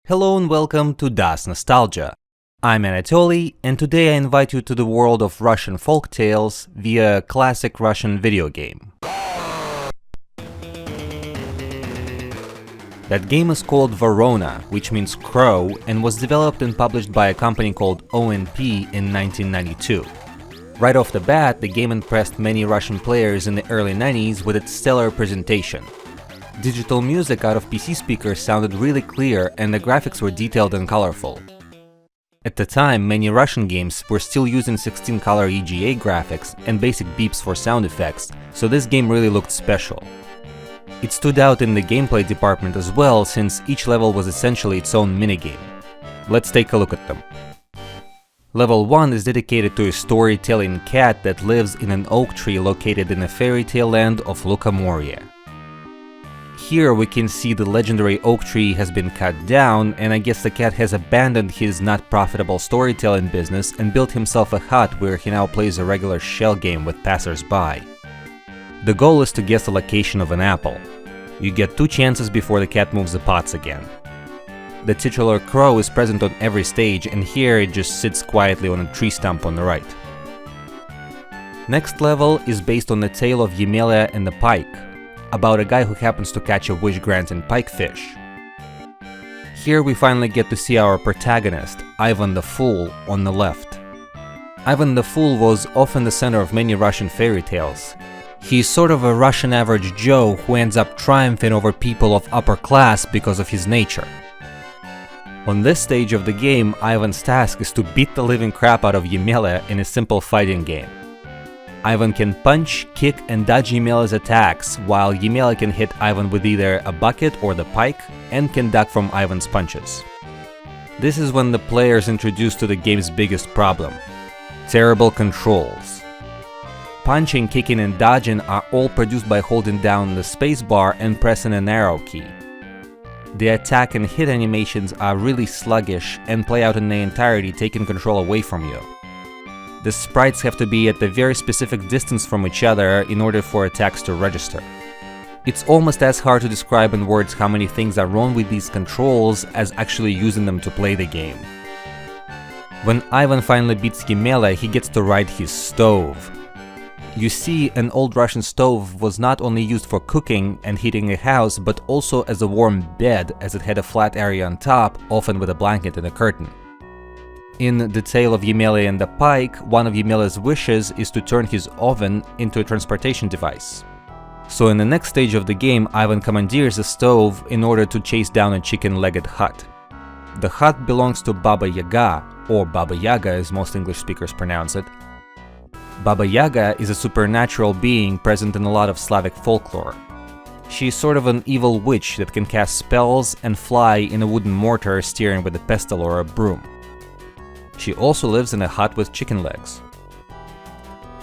Hello and welcome to Das Nostalgia. I'm Anatoly, and today I invite you to the world of Russian folk tales via a classic Russian video game. That game is called Vorona, which means crow, and was developed and published by a company called ONP in 1992. Right off the bat, the game impressed many Russian players in the early 90s with its stellar presentation. Digital music out of PC speakers sounded really clear, and the graphics were detailed and colorful. At the time, many Russian games were still using 16-color EGA graphics and basic beeps for sound effects, so this game really looked special. It stood out in the gameplay department as well, since each level was essentially its own minigame. Let's take a look at them. Level 1 is dedicated to a storytelling cat that lives in an oak tree located in a fairy tale land of Lukamoria. Here we can see the legendary oak tree has been cut down, and I guess the cat has abandoned his not profitable storytelling business and built himself a hut where he now plays a regular shell game with passers-by. The goal is to guess the location of an apple. You get 2 chances before the cat moves the pots again. The titular crow is present on every stage, and here it just sits quietly on a tree stump on the right. Next level is based on the tale of Emelya and the Pike, about a guy who happens to catch a wish-granting pikefish. Here we finally get to see our protagonist, Ivan the Fool, on the left. Ivan the Fool was often the center of many Russian fairy tales. He's sort of a Russian average Joe who ends up triumphing over people of upper class because of his nature. On this stage of the game, Ivan's task is to beat the living crap out of Emelya in a simple fighting game. Ivan can punch, kick, and dodge Emelya's attacks, while Emelya can hit Ivan with either a bucket or the pike, and can duck from Ivan's punches. This is when the player is introduced to the game's biggest problem: terrible controls. Punching, kicking, and dodging are all produced by holding down the spacebar and pressing an arrow key. The attack and hit animations are really sluggish and play out in their entirety, taking control away from you. The sprites have to be at a very specific distance from each other in order for attacks to register. It's almost as hard to describe in words how many things are wrong with these controls as actually using them to play the game. When Ivan finally beats Emelya, he gets to ride his stove. You see, an old Russian stove was not only used for cooking and heating a house, but also as a warm bed, as it had a flat area on top, often with a blanket and a curtain. In the tale of Emelya and the Pike, one of Emelya's wishes is to turn his oven into a transportation device. So in the next stage of the game, Ivan commandeers a stove in order to chase down a chicken-legged hut. The hut belongs to Baba Yaga, or Baba Yaga as most English speakers pronounce it. Baba Yaga is a supernatural being present in a lot of Slavic folklore. She is sort of an evil witch that can cast spells and fly in a wooden mortar steering with a pestle or a broom. She also lives in a hut with chicken legs.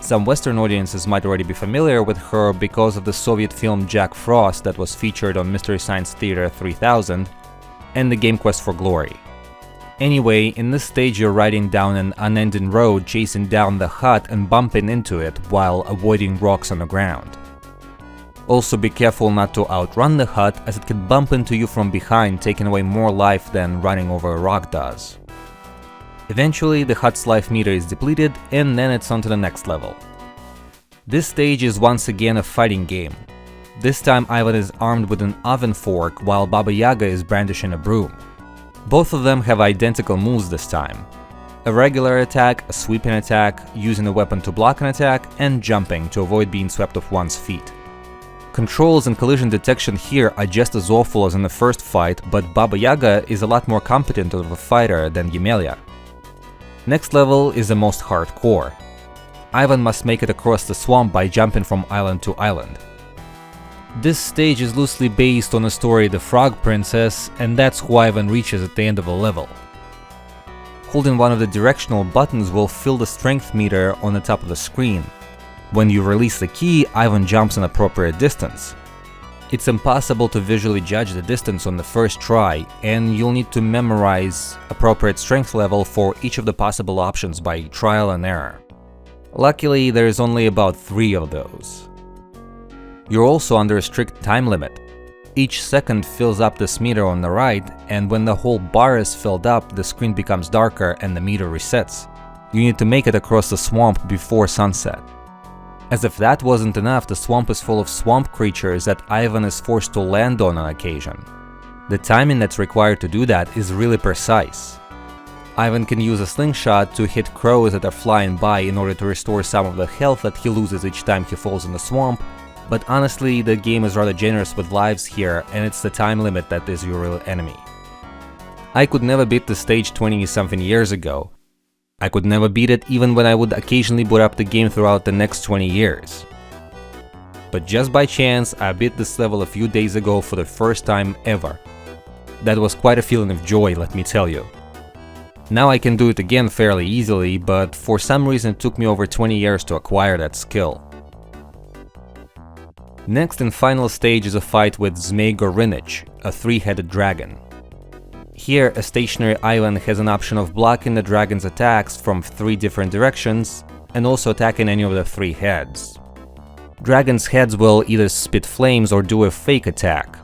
Some Western audiences might already be familiar with her because of the Soviet film Jack Frost that was featured on Mystery Science Theater 3000 and the game Quest for Glory. Anyway, in this stage you're riding down an unending road, chasing down the hut and bumping into it while avoiding rocks on the ground. Also be careful not to outrun the hut, as it can bump into you from behind, taking away more life than running over a rock does. Eventually, the hut's life meter is depleted, and then it's on to the next level. This stage is once again a fighting game. This time Ivan is armed with an oven fork, while Baba Yaga is brandishing a broom. Both of them have identical moves this time: a regular attack, a sweeping attack, using a weapon to block an attack, and jumping to avoid being swept off one's feet. Controls and collision detection here are just as awful as in the first fight, but Baba Yaga is a lot more competent of a fighter than Emelya. Next level is the most hardcore. Ivan must make it across the swamp by jumping from island to island. This stage is loosely based on the story The Frog Princess, and that's who Ivan reaches at the end of a level. Holding one of the directional buttons will fill the strength meter on the top of the screen. When you release the key, Ivan jumps an appropriate distance. It's impossible to visually judge the distance on the first try, and you'll need to memorize appropriate strength level for each of the possible options by trial and error. Luckily, there's only about 3 of those. You're also under a strict time limit. Each second fills up this meter on the right, and when the whole bar is filled up, the screen becomes darker and the meter resets. You need to make it across the swamp before sunset. As if that wasn't enough, the swamp is full of swamp creatures that Ivan is forced to land on occasion. The timing that's required to do that is really precise. Ivan can use a slingshot to hit crows that are flying by in order to restore some of the health that he loses each time he falls in the swamp, but honestly, the game is rather generous with lives here, and it's the time limit that is your real enemy. I could never beat the stage 20-something years ago. I could never beat it even when I would occasionally boot up the game throughout the next 20 years. But just by chance, I beat this level a few days ago for the first time ever. That was quite a feeling of joy, let me tell you. Now I can do it again fairly easily, but for some reason it took me over 20 years to acquire that skill. Next and final stage is a fight with Zmei Gorinich, a three-headed dragon. Here, a stationary Ivan has an option of blocking the dragon's attacks from 3 different directions, and also attacking any of the 3 heads. Dragons' heads will either spit flames or do a fake attack.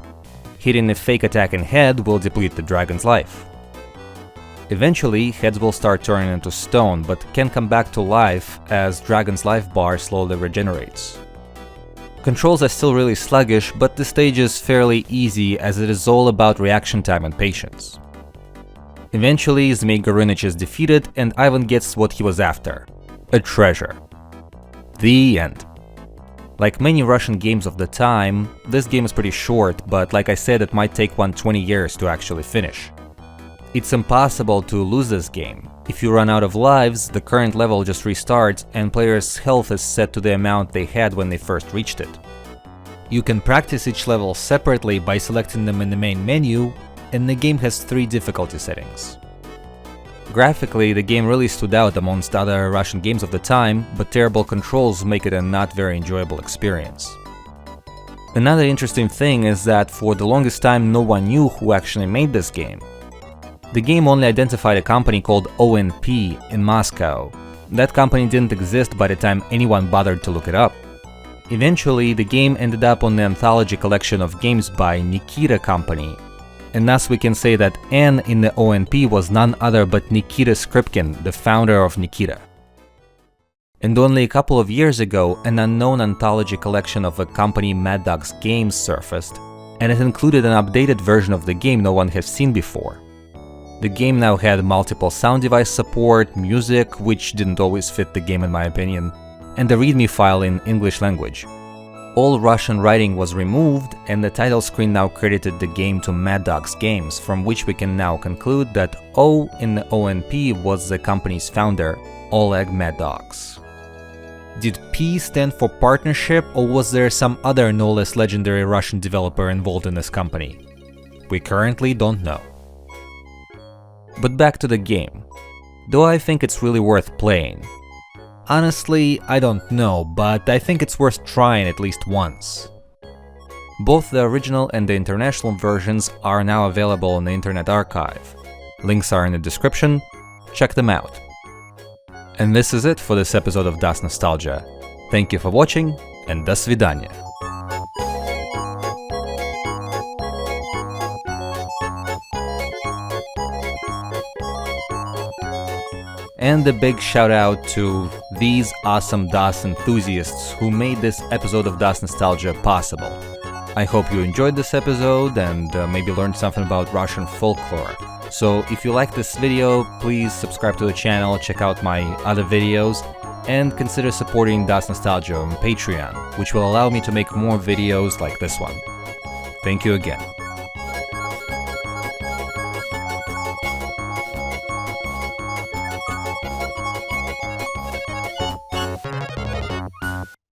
Hitting a fake attacking head will deplete the dragon's life. Eventually, heads will start turning into stone, but can come back to life as dragon's life bar slowly regenerates. Controls are still really sluggish, but the stage is fairly easy as it is all about reaction time and patience. Eventually, Zmei Gorinich is defeated and Ivan gets what he was after – a treasure. The end. Like many Russian games of the time, this game is pretty short, but like I said, it might take one 20 years to actually finish. It's impossible to lose this game. If you run out of lives, the current level just restarts and players' health is set to the amount they had when they first reached it. You can practice each level separately by selecting them in the main menu, and the game has 3 difficulty settings. Graphically, the game really stood out amongst other Russian games of the time, but terrible controls make it a not very enjoyable experience. Another interesting thing is that for the longest time no one knew who actually made this game. The game only identified a company called ONP in Moscow. That company didn't exist by the time anyone bothered to look it up. Eventually, the game ended up on the anthology collection of games by Nikita Company, and thus we can say that N in the ONP was none other but Nikita Skripkin, the founder of Nikita. And only a couple of years ago, an unknown anthology collection of a company Mad Dog's Games surfaced, and it included an updated version of the game no one has seen before. The game now had multiple sound device support, music, which didn't always fit the game in my opinion, and a README file in English language. All Russian writing was removed, and the title screen now credited the game to Mad Dog's Games, from which we can now conclude that O in the ONP was the company's founder, Oleg Mad Dogs. Did P stand for partnership, or was there some other no less legendary Russian developer involved in this company? We currently don't know. But back to the game. Do I think it's really worth playing? Honestly, I don't know, but I think it's worth trying at least once. Both the original and the international versions are now available in the Internet Archive. Links are in the description, check them out. And this is it for this episode of Das Nostalgia. Thank you for watching, and до свидания. And a big shout out to these awesome DOS enthusiasts who made this episode of Das Nostalgia possible. I hope you enjoyed this episode and maybe learned something about Russian folklore. So if you like this video, please subscribe to the channel, check out my other videos, and consider supporting Das Nostalgia on Patreon, which will allow me to make more videos like this one. Thank you again.